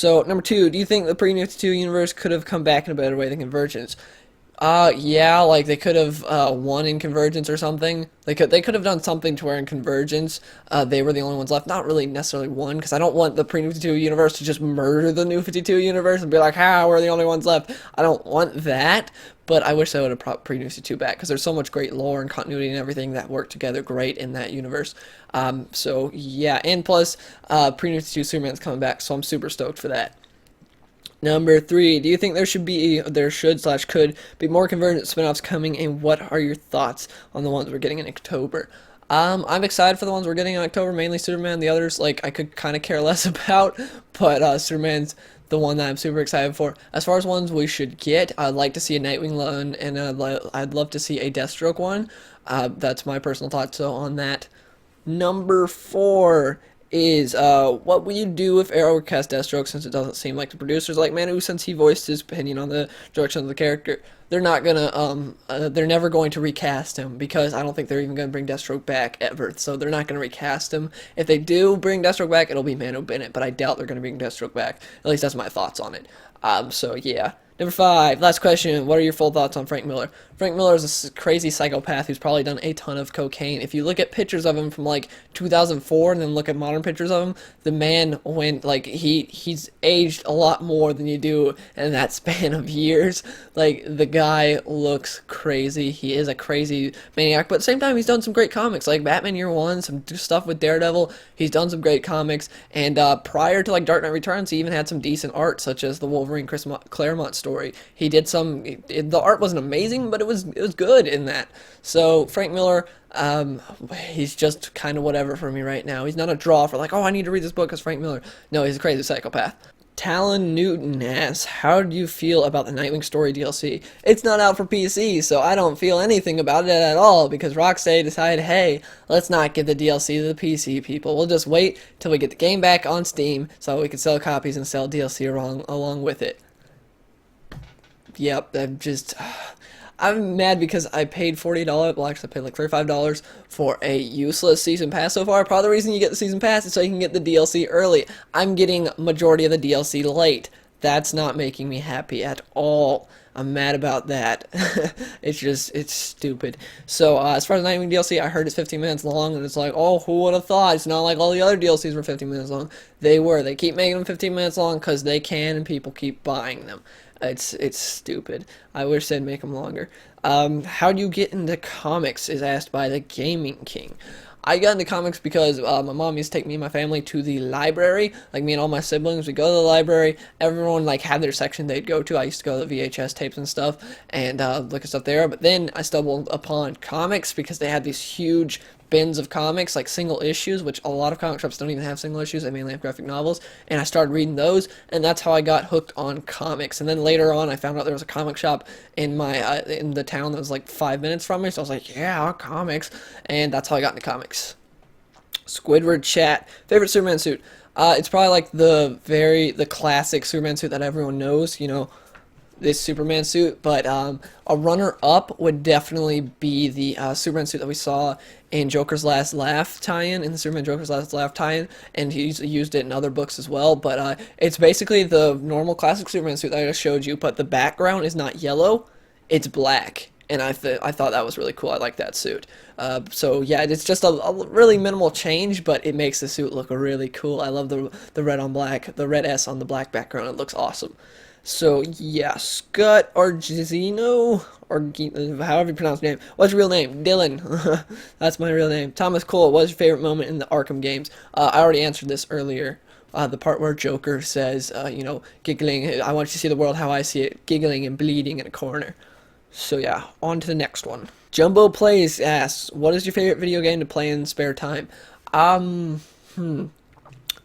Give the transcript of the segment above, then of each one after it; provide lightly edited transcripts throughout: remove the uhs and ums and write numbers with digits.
So, number two, do you think the pre-New 52 universe could have come back in a better way than Convergence? Yeah, like they could have won in Convergence or something. They could have done something to where in Convergence they were the only ones left. Not really necessarily won, because I don't want the pre-New 52 universe to just murder the New 52 universe and be like, "Ha, we're the only ones left." I don't want that, but I wish they would have brought pre-New 52 back because there's so much great lore and continuity and everything that worked together great in that universe. So yeah, and plus pre-New 52 Superman's coming back, so I'm super stoked for that. Number three, do you think there should slash could be more Convergent spinoffs coming, and what are your thoughts on the ones we're getting in October? I'm excited for the ones we're getting in October, mainly Superman. The others, like, I could kind of care less about, but Superman's the one that I'm super excited for. As far as ones we should get, I'd like to see a Nightwing one, and I'd love to see a Deathstroke one. That's my personal thoughts so on that. Number four is what will you do if Arrow were cast Deathstroke, since it doesn't seem like the producers like Manu, since he voiced his opinion on the direction of the character. They're never going to recast him, because I don't think they're even gonna bring Deathstroke back ever. So they're not gonna recast him. If they do bring Deathstroke back, it'll be Manu Bennett, but I doubt they're gonna bring Deathstroke back. At least that's my thoughts on it. So yeah. Number five, last question. What are your full thoughts on Frank Miller? Frank Miller is a crazy psychopath who's probably done a ton of cocaine. If you look at pictures of him from like 2004 and then look at modern pictures of him, the man went like he's aged a lot more than you do in that span of years. Like the guy looks crazy. He is a crazy maniac, but at the same time he's done some great comics like Batman Year One, some stuff with Daredevil. He's done some great comics, and prior to like Dark Knight Returns, he even had some decent art, such as the Wolverine Chris Claremont story. He did some. The art wasn't amazing, but it was good in that. So Frank Miller, he's just kind of whatever for me right now. He's not a draw for like, oh, I need to read this book because Frank Miller. No, he's a crazy psychopath. Talon Newton asks, how do you feel about the Nightwing Story DLC? It's not out for PC, so I don't feel anything about it at all, because Rocksteady decided, hey, let's not give the DLC to the PC people. We'll just wait till we get the game back on Steam so we can sell copies and sell DLC along with it. Yep, I'm mad because I paid $40, well actually I paid like $35 for a useless season pass so far. Part of the reason you get the season pass is so you can get the DLC early. I'm getting majority of the DLC late. That's not making me happy at all. I'm mad about that. It's stupid. So, as far as Nightwing DLC, I heard it's 15 minutes long, and it's like, oh, who would have thought? It's not like all the other DLCs were 15 minutes long. They were. They keep making them 15 minutes long because they can, and people keep buying them. It's stupid. I wish they'd make them longer. How do you get into comics is asked by the Gaming King. I got into comics because my mom used to take me and my family to the library. Like me and all my siblings, we go to the library. Everyone like had their section they'd go to. I used to go to the VHS tapes and stuff and look at stuff there. But then I stumbled upon comics because they had these huge bins of comics, like single issues, which a lot of comic shops don't even have single issues. They mainly have graphic novels. And I started reading those, and that's how I got hooked on comics. And then later on, I found out there was a comic shop in my in the town that was like 5 minutes from me. So I was like, yeah, comics, and that's how I got into comics. Squidward chat. Favorite Superman suit? It's probably like the classic Superman suit that everyone knows. You know, this Superman suit, but a runner-up would definitely be the Superman suit that we saw in Joker's Last Laugh tie-in, in the Superman Joker's Last Laugh tie-in, and he's used it in other books as well, but it's basically the normal classic Superman suit that I just showed you, but the background is not yellow, it's black, and I thought that was really cool. I like that suit. So yeah, it's just a really minimal change, but it makes the suit look really cool. I love the red on black, the red S on the black background. It looks awesome. So yeah, Scott Argizino, or however you pronounce your name. What's your real name? Dylan. That's my real name. Thomas Cole. What's your favorite moment in the Arkham games? I already answered this earlier. The part where Joker says, giggling, I want you to see the world how I see it, giggling and bleeding in a corner. So yeah, on to the next one. Jumbo Plays asks, what is your favorite video game to play in spare time? Um, hmm.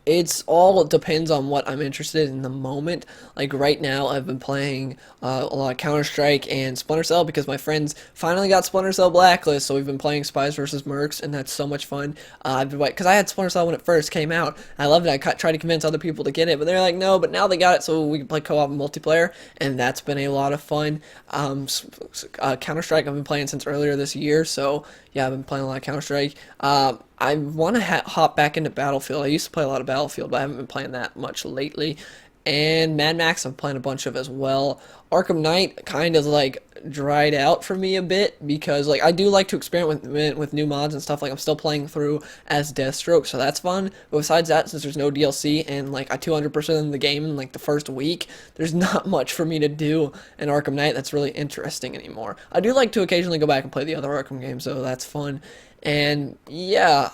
It's all depends on what I'm interested in the moment. Like right now, I've been playing a lot of Counter-Strike and Splinter Cell because my friends finally got Splinter Cell Blacklist, so we've been playing Spies vs. Mercs, and that's so much fun. I've been because I had Splinter Cell when it first came out. I loved it. I tried to convince other people to get it, but they're like, no. But now they got it, so we can play co-op and multiplayer, and that's been a lot of fun. Counter-Strike I've been playing since earlier this year, so yeah, I've been playing a lot of Counter-Strike. I want to hop back into Battlefield. I used to play a lot of Battlefield, but I haven't been playing that much lately. and Mad Max I'm playing a bunch of as well. Arkham Knight kind of like dried out for me a bit because like I do like to experiment with new mods and stuff. Like I'm still playing through as Deathstroke, so that's fun. But besides that, since there's no DLC and like I 200% in the game in like the first week, there's not much for me to do in Arkham Knight that's really interesting anymore. I do like to occasionally go back and play the other Arkham games, so that's fun. And yeah,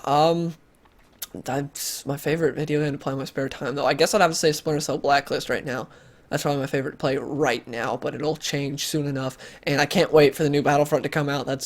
that's my favorite video game to play in my spare time, though. I guess I'd have to say Splinter Cell Blacklist right now. That's probably my favorite to play right now, but it'll change soon enough, and I can't wait for the new Battlefront to come out. I'm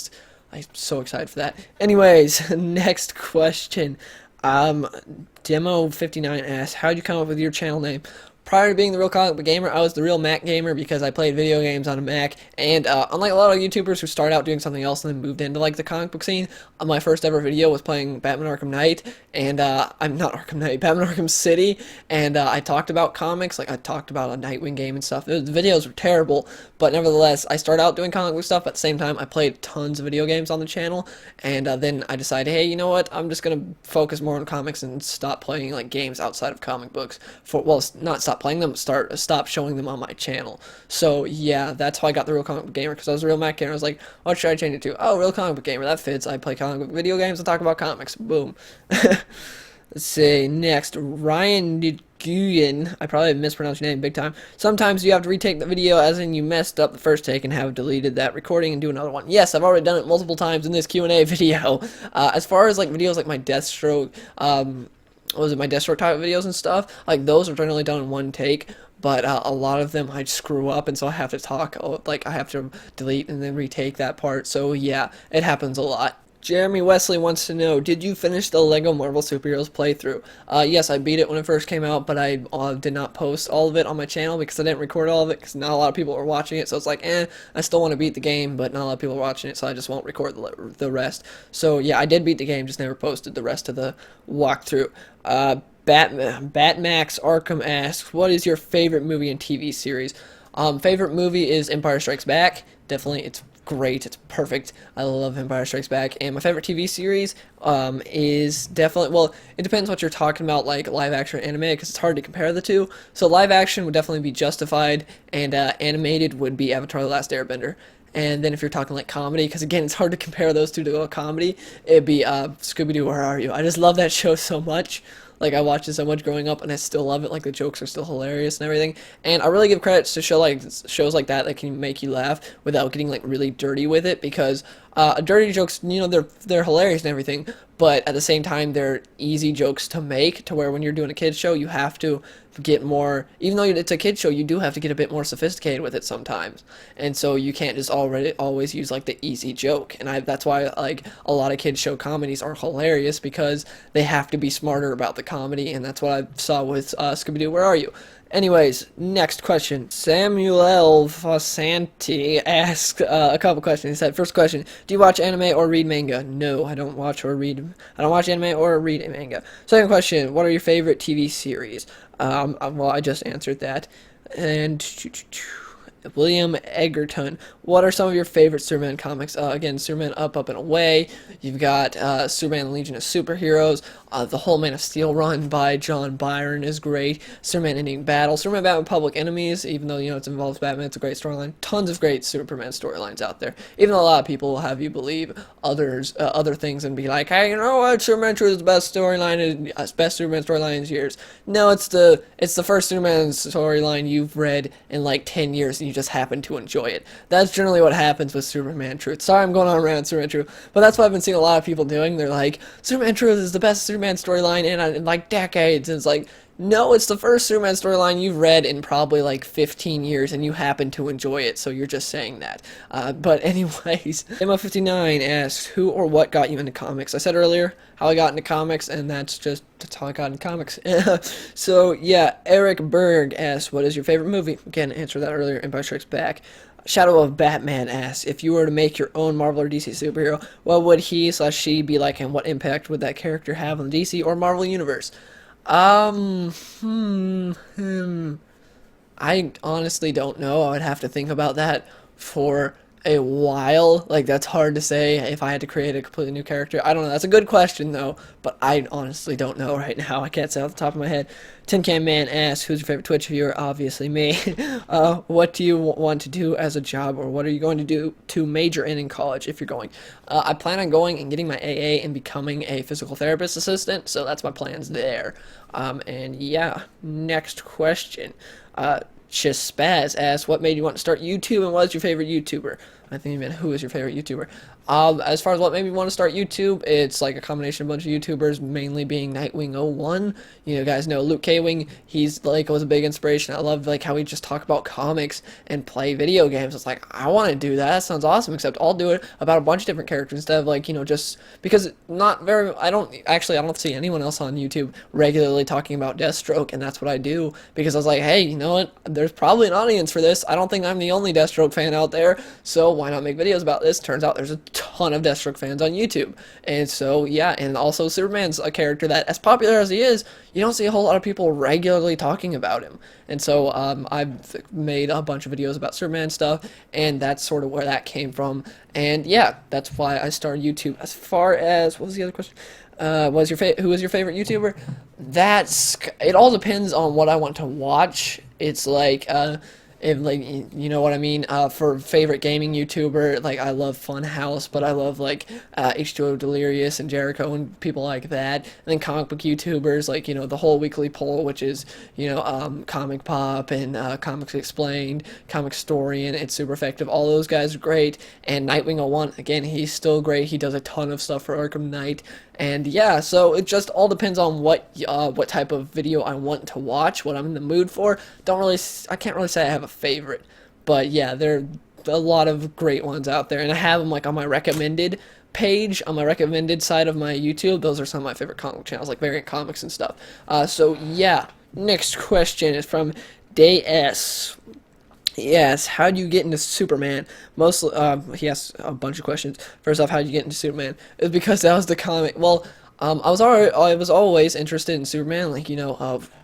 so excited for that. Anyways, next question. Demo59 asks, how'd you come up with your channel name? Prior to being the Real Comic Book Gamer, I was the Real Mac Gamer because I played video games on a Mac, and unlike a lot of YouTubers who start out doing something else and then moved into like the comic book scene, my first ever video was playing Batman Arkham Knight, and I'm not Arkham Knight, Batman Arkham City, and I talked about comics, like I talked about a Nightwing game and stuff. The videos were terrible, but nevertheless, I started out doing comic book stuff, but at the same time, I played tons of video games on the channel, and then I decided, hey, you know what, I'm just gonna focus more on comics and stop playing like games outside of comic books, well, not stop playing them, stop showing them on my channel. So yeah, that's how I got the Real Comic Book Gamer, because I was a Real Mac Gamer. I was like, what should I change it to? Oh, Real Comic Book Gamer, that fits. I play comic book video games and talk about comics. Boom. Let's see, next, Ryan Nguyen. I probably mispronounced your name big time. Sometimes you have to retake the video, as in you messed up the first take and have deleted that recording and do another one. Yes, I've already done it multiple times in this Q&A video. As far as like videos like my Deathstroke, what was it, my Deathstroke type videos and stuff, like those are generally done in one take, but a lot of them I screw up, and so I have to I have to delete and then retake that part, so yeah, it happens a lot. Jeremy Wesley wants to know, did you finish the LEGO Marvel Superheroes playthrough? Yes, I beat it when it first came out, but I did not post all of it on my channel because I didn't record all of it because not a lot of people were watching it, so it's like, I still want to beat the game, but not a lot of people are watching it, so I just won't record the rest. So yeah, I did beat the game, just never posted the rest of the walkthrough. Batmax Arkham asks, what is your favorite movie and TV series? Favorite movie is Empire Strikes Back. Definitely, it's great. It's perfect. I love Empire Strikes Back. And my favorite TV series is definitely, well, it depends what you're talking about, like live action or anime, because it's hard to compare the two. So live action would definitely be Justified, and animated would be Avatar: The Last Airbender. And then if you're talking like comedy, because again, it's hard to compare those two to a comedy, it'd be Scooby-Doo, Where Are You? I just love that show so much. Like, I watched it so much growing up, and I still love it. Like, the jokes are still hilarious and everything. And I really give credit to shows like that can make you laugh without getting, like, really dirty with it. Because dirty jokes, you know, they're hilarious and everything. But at the same time, they're easy jokes to make, to where when you're doing a kid's show, you have to get more, even though it's a kid's show, you do have to get a bit more sophisticated with it sometimes. And so you can't just always use, like, the easy joke. And that's why, like, a lot of kids show comedies are hilarious, because they have to be smarter about the comedy, and that's what I saw with Scooby-Doo, Where Are You? Anyways, next question. Samuel Fasanti asked a couple questions. He said, first question, do you watch anime or read manga? No, I don't watch anime or read manga. Second question, what are your favorite TV series? Well, I just answered that. And William Egerton, what are some of your favorite Superman comics? Again, Superman Up, Up, and Away. You've got Superman Legion of Superheroes. The whole Man of Steel run by John Byrne is great. Superman Ending Battle. Superman Batman Public Enemies, even though, you know, it involves Batman, it's a great storyline. Tons of great Superman storylines out there. Even though a lot of people will have you believe other things and be like, hey, you know what, Superman True is the best best Superman storyline in years. No, it's the first Superman storyline you've read in like 10 years, and you just happen to enjoy it. That's generally what happens with Superman Truth. Sorry, I'm going on around Superman Truth, but that's what I've been seeing a lot of people doing. They're like, Superman Truth is the best Superman storyline in like decades, and it's like, no, it's the first Superman storyline you've read in probably like 15 years, and you happen to enjoy it, so you're just saying that. But anyways, Emma59 asks, who or what got you into comics? I said earlier how I got into comics, and that's how I got into comics. So yeah, Eric Berg asks, what is your favorite movie? Again, answered that earlier, Empire Strikes Back. Shadow of Batman asks, if you were to make your own Marvel or DC superhero, what would he/she be like, and what impact would that character have on the DC or Marvel universe? I honestly don't know. I would have to think about that for a while. Like, that's hard to say if I had to create a completely new character. I don't know. That's a good question, though, but I honestly don't know right now. I can't say off the top of my head. Tin Can Man asks, who's your favorite Twitch viewer? Obviously me. What do you want to do as a job, or what are you going to do to major in college if you're going? I plan on going and getting my AA and becoming a physical therapist assistant, so that's my plans there. And yeah, next question. Spaz asks, what made you want to start YouTube, and what is your favorite YouTuber? I think you meant who is your favorite YouTuber. As far as what made me want to start YouTube, it's like a combination of a bunch of YouTubers, mainly being Nightwing01. You guys know Luke K-Wing. He's like was a big inspiration. I loved like how he just talk about comics and play video games. It's like I want to do that. That sounds awesome. Except I'll do it about a bunch of different characters instead of like just because not very. I don't see anyone else on YouTube regularly talking about Deathstroke, and that's what I do because I was like, hey, you know what? There's probably an audience for this. I don't think I'm the only Deathstroke fan out there, so why not make videos about this? Turns out there's a ton of Deathstroke fans on YouTube, and so yeah, and also Superman's a character that, as popular as he is, you don't see a whole lot of people regularly talking about him, and so I've made a bunch of videos about Superman stuff, and that's sort of where that came from, and yeah, that's why I started YouTube. As far as what was the other question? Who is your favorite YouTuber? It all depends on what I want to watch. It's like if like you know what I mean. For favorite gaming YouTuber, like I love Funhouse, but I love like H2O Delirious and Jericho and people like that. And then comic book YouTubers like the whole weekly poll, which is Comic Pop and Comics Explained, Comic Story, and It's Super Effective. All those guys are great. And Nightwing01, again, he's still great. He does a ton of stuff for Arkham Knight. And yeah, so it just all depends on what type of video I want to watch, what I'm in the mood for. I can't really say I have a favorite, but yeah, there are a lot of great ones out there, and I have them like on my recommended page, on my recommended side of my YouTube. Those are some of my favorite comic channels, like Variant Comics and stuff. So yeah, next question is from Day S. Yes, how do you get into Superman? Mostly, he asked a bunch of questions. First off, how did you get into Superman? It's because that was the comic. Well, I was always interested in Superman. Like,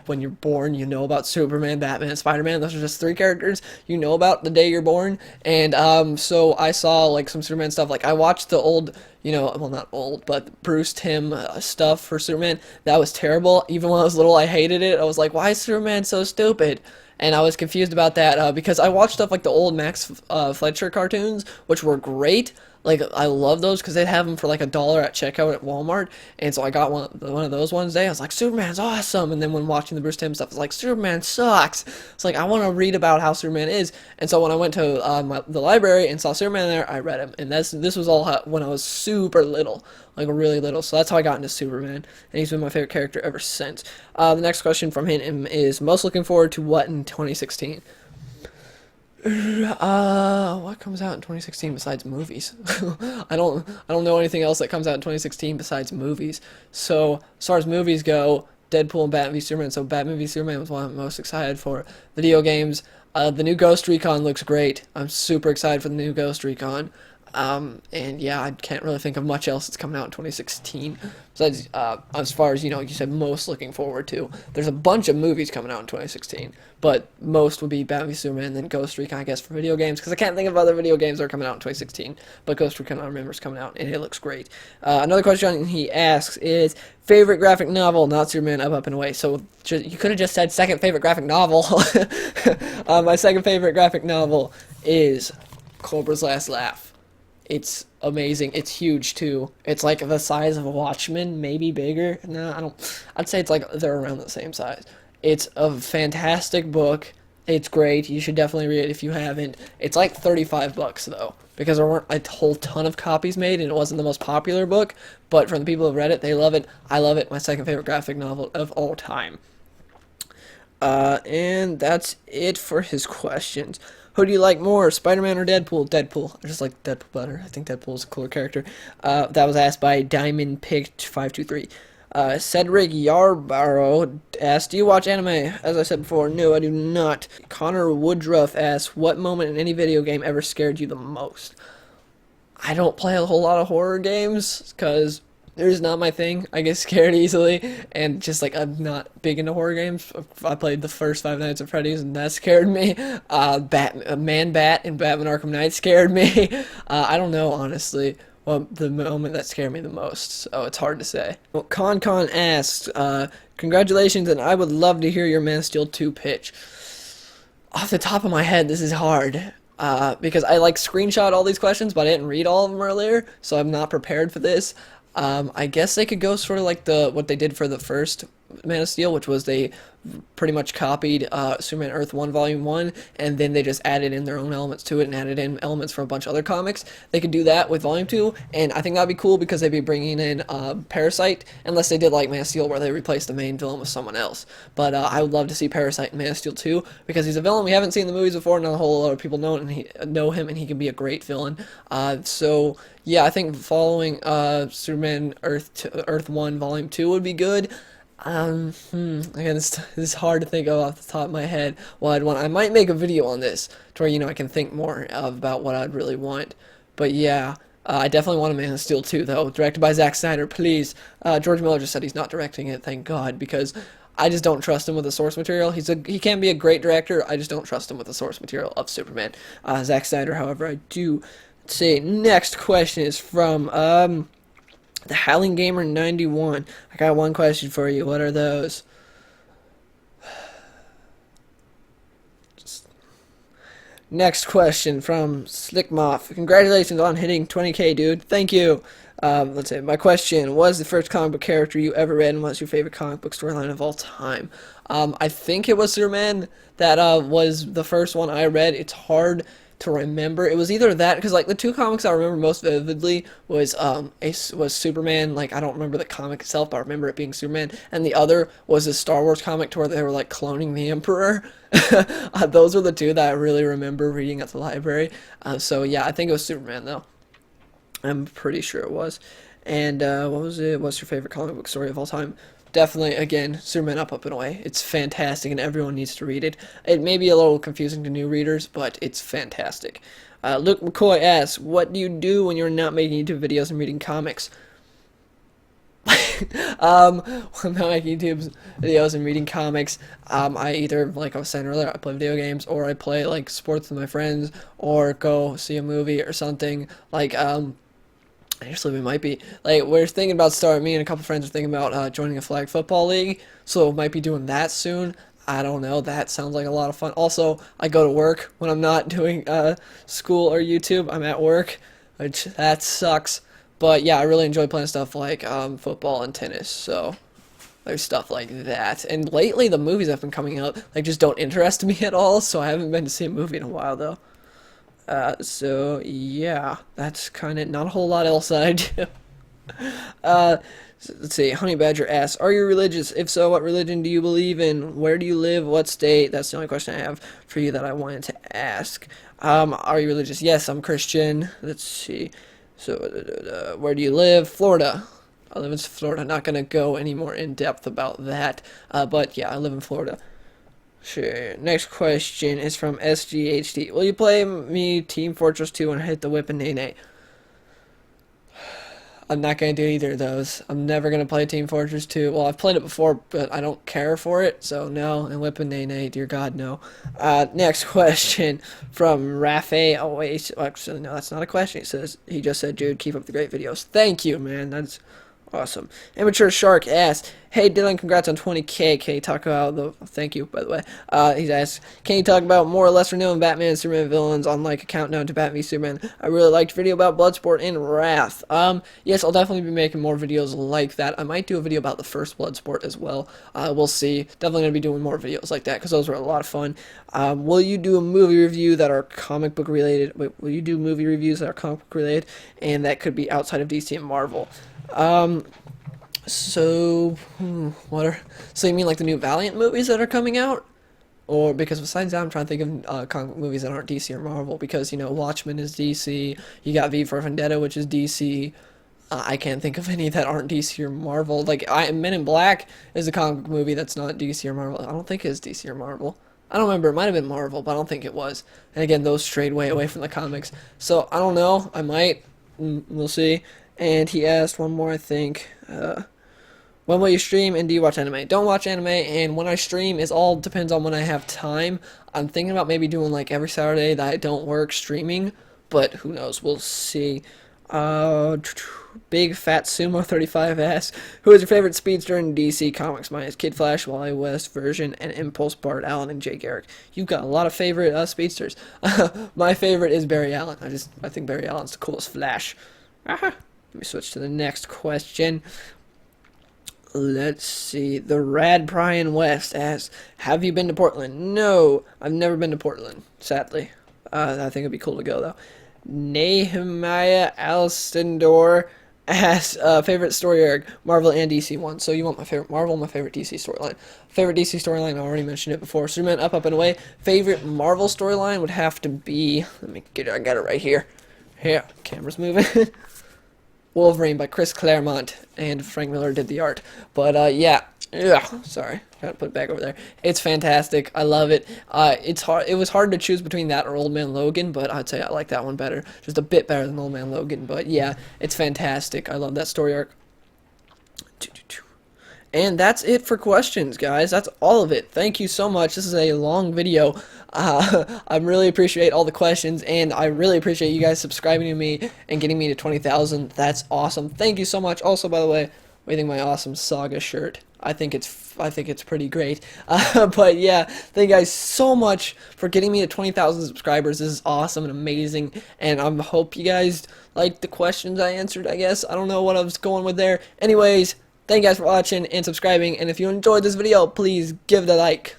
when you're born, you know about Superman, Batman, Spider-Man. Those are just three characters you know about the day you're born. And so I saw like some Superman stuff. Like I watched the old, well, not old, but Bruce Timm stuff for Superman. That was terrible. Even when I was little, I hated it. I was like, why is Superman so stupid? And I was confused about that because I watched stuff like the old Max Fletcher cartoons, which were great. Like, I love those because they'd have them for like $1 at checkout at Walmart. And so I got one of those one day. I was like, Superman's awesome. And then when watching the Bruce Timm stuff, I was like, Superman sucks. It's like, I want to read about how Superman is. And so when I went to the library and saw Superman there, I read him. And this was all when I was super little, like really little. So that's how I got into Superman. And he's been my favorite character ever since. The next question from him is, most looking forward to what in 2016? What comes out in 2016 besides movies? I don't know anything else that comes out in 2016 besides movies. So as far as movies go, Deadpool and Batman v Superman. So Batman v Superman was one I'm most excited for. Video games, the new Ghost Recon looks great. I'm super excited for the new Ghost Recon. And yeah, I can't really think of much else that's coming out in 2016. Besides, as far as, you said most looking forward to. There's a bunch of movies coming out in 2016, but most would be Batman v Superman and then Ghost Recon, I guess, for video games, because I can't think of other video games that are coming out in 2016, but Ghost Recon, I remember, is coming out, and it looks great. Another question he asks is, favorite graphic novel, not Superman, Up and Away. So you could have just said second favorite graphic novel. My second favorite graphic novel is Cobra's Last Laugh. It's amazing. It's huge too. It's like the size of a Watchmen, maybe bigger. No, I don't. I'd say it's like they're around the same size. It's a fantastic book. It's great. You should definitely read it if you haven't. It's like $35 though, because there weren't a whole ton of copies made, and it wasn't the most popular book. But from the people who've read it, they love it. I love it. My second favorite graphic novel of all time. And that's it for his questions. Who do you like more, Spider-Man or Deadpool? Deadpool. I just like Deadpool better. I think Deadpool is a cooler character. That was asked by Diamond Pick 523. Cedric Yarborough asked, do you watch anime? As I said before, no, I do not. Connor Woodruff asks, what moment in any video game ever scared you the most? I don't play a whole lot of horror games, because It is not my thing. I get scared easily, and just like I'm not big into horror games. I played the first Five Nights at Freddy's, and that scared me. Man Bat and Batman Arkham Knight scared me. I don't know honestly. Well, the moment that scared me the most, so it's hard to say. Well, Con asks, congratulations, and I would love to hear your Man of Steel 2 pitch. Off the top of my head, this is hard. Because I like screenshot all these questions, but I didn't read all of them earlier, so I'm not prepared for this. I guess they could go sort of like what they did for the first Man of Steel, which was they pretty much copied Superman Earth 1 Volume 1, and then they just added in their own elements to it and added in elements from a bunch of other comics. They could do that with Volume 2, and I think that'd be cool because they'd be bringing in Parasite, unless they did like Man of Steel where they replaced the main villain with someone else. But I would love to see Parasite in Man of Steel 2 because he's a villain we haven't seen in the movies before, not a whole lot of people know him, and he can be a great villain. So yeah, I think following Superman Earth 1 Volume 2 would be good. Again, this is hard to think of off the top of my head what I'd want. I might make a video on this to where, I can think more about what I'd really want. But yeah, I definitely want a Man of Steel 2, though, directed by Zack Snyder, please. George Miller just said he's not directing it, thank God, because I just don't trust him with the source material. He can be a great director, I just don't trust him with the source material of Superman. Zack Snyder, however, I do. Let's see, next question is from, the Howling Gamer 91. I got one question for you. What are those? Next question from Slickmoth. Congratulations on hitting 20k, dude. Thank you. Let's see. My question was the first comic book character you ever read, and what's your favorite comic book storyline of all time? I think it was Superman. That was the first one I read. It's hard to remember. It was either that, because like the two comics I remember most vividly was Superman. Like I don't remember the comic itself, but I remember it being Superman. And the other was a Star Wars comic to where they were like cloning the Emperor. Those were the two that I really remember reading at the library. So yeah, I think it was Superman though. I'm pretty sure it was. And what was it? What's your favorite comic book story of all time? Definitely, again, Superman Up and Away. It's fantastic, and everyone needs to read it. It may be a little confusing to new readers, but it's fantastic. Luke McCoy asks, what do you do when you're not making YouTube videos and reading comics? When I'm not making YouTube videos and reading comics, I either, like I was saying earlier, I play video games, or I play, like, sports with my friends, or go see a movie or something. Like, actually, we might be. Like, we're thinking about me and a couple friends are thinking about joining a flag football league, so we might be doing that soon. I don't know, that sounds like a lot of fun. Also, I go to work when I'm not doing school or YouTube. I'm at work, which, that sucks. But yeah, I really enjoy playing stuff like football and tennis, so there's stuff like that. And lately, the movies that have been coming out, like, just don't interest me at all, so I haven't been to see a movie in a while, though. So yeah, that's kind of not a whole lot else that I do. Uh, let's see. Honey Badger asks, "Are you religious? If so, what religion do you believe in? Where do you live? What state?" That's the only question I have for you that I wanted to ask. Are you religious? Yes, I'm Christian. Let's see. So, where do you live? Florida. I live in Florida. Not gonna go any more in depth about that. But yeah, I live in Florida. Sure. Next question is from SGHD. Will you play me Team Fortress 2 and hit the whip and nay nay? I'm not going to do either of those. I'm never going to play Team Fortress 2. Well, I've played it before, but I don't care for it, so no. And whip and nay nay, dear God, no. Next question from Rafe. Oh, wait. Actually, no, that's not a question. He just said, Jude, keep up the great videos. Thank you, man. That's awesome. Immature Shark asks, "Hey Dylan, congrats on 20k. Can you talk about the?" Thank you, by the way. He's asked, "Can you talk about more or less renowned Batman and Superman villains on like a countdown to Batman v Superman? I really liked a video about Bloodsport and Wrath." Yes, I'll definitely be making more videos like that. I might do a video about the first Bloodsport as well. We'll see. Definitely gonna be doing more videos like that because those were a lot of fun. Will you do a movie review that are comic book related? Wait, will you do movie reviews that are comic book related and that could be outside of DC and Marvel? So you mean like the new Valiant movies that are coming out? Or because besides that, I'm trying to think of comic movies that aren't DC or Marvel, because Watchmen is DC, you got V for Vendetta, which is DC. I can't think of any that aren't DC or Marvel. Like Men in Black is a comic book movie that's not DC or Marvel. I don't think it's DC or Marvel. I don't remember. It might have been Marvel, but I don't think it was. And again, those strayed way away from the comics. So I don't know. I might. We'll see. And he asked one more, I think. When will you stream and do you watch anime? Don't watch anime, and when I stream is all depends on when I have time. I'm thinking about maybe doing like every Saturday that I don't work streaming, but who knows? We'll see. Uh, Big Fat Sumo 35 asks, who is your favorite speedster in DC Comics? Mine is Kid Flash, Wally West, Version, and Impulse, Bart Allen, and Jay Garrick. You've got a lot of favorite speedsters. My favorite is Barry Allen. I think Barry Allen's the coolest Flash. Let me switch to the next question. Let's see. The Rad Brian West asks, have you been to Portland? No, I've never been to Portland, sadly. I think it'd be cool to go, though. Nehemiah Alstendor asks, favorite story arc, Marvel and DC one. So you want my favorite Marvel, my favorite DC storyline. Favorite DC storyline, I already mentioned it before. Superman Up, Up, and Away. Favorite Marvel storyline would have to be, let me get it, I got it right here. Here, camera's moving. Wolverine by Chris Claremont, and Frank Miller did the art. But yeah, sorry, gotta put it back over there. It's fantastic. I love it. It's hard. It was hard to choose between that or Old Man Logan, but I'd say I like that one better. Just a bit better than Old Man Logan. But yeah, it's fantastic. I love that story arc. And that's it for questions, guys. That's all of it. Thank you so much. This is a long video. I really appreciate all the questions, and I really appreciate you guys subscribing to me and getting me to 20,000. That's awesome. Thank you so much. Also, by the way, what do you think of my awesome Saga shirt? I think it's pretty great. But yeah, thank you guys so much for getting me to 20,000 subscribers. This is awesome and amazing, and I hope you guys liked the questions I answered, I guess. I don't know what I was going with there. Anyways, thank you guys for watching and subscribing, and if you enjoyed this video, please give it a like.